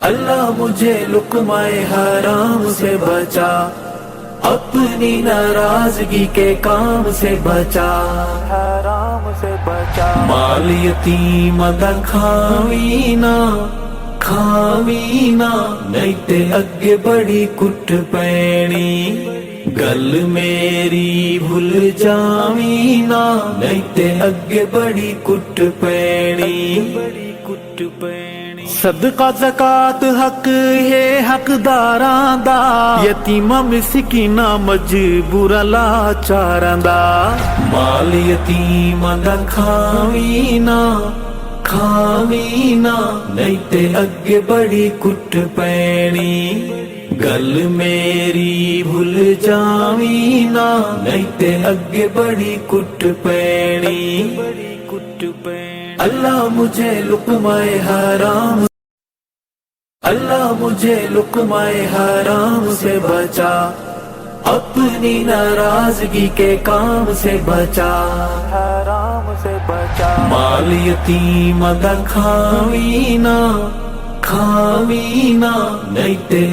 اللہ مجھے لقمۂ حرام سے بچا، اپنی ناراضگی کے کام سے بچا، حرام سے بچا۔ مال یتیم دا کھاوی نا، کھاوی نا، نہیں تے اگے بڑی کٹ پینی، گل میری بھول جاوی نا، نہیں تے اگے بڑی کٹ پینی، بڑی کٹ پینی۔ صدقہ زکات حق ہے حقداراں دا، یتیماں مسکیناں مجبوراں لاچاراں دا، مال یتیماں دا کھاوی نا، کھاوی نا، نہیں تے اگے بڑی کٹ پینی، گل میری بھول جاوی نا، نہیں تے اگے بڑی کٹ پینی، بڑی کٹ پینی۔ اللہ مجھے لقمۂ حرام، اللہ مجھے لقمۂ حرام سے بچا، اپنی ناراضگی کے کام سے بچا، حرام سے بچا۔ مال یتیم دا کھاوی نا، کھاوی نا، نہیں تے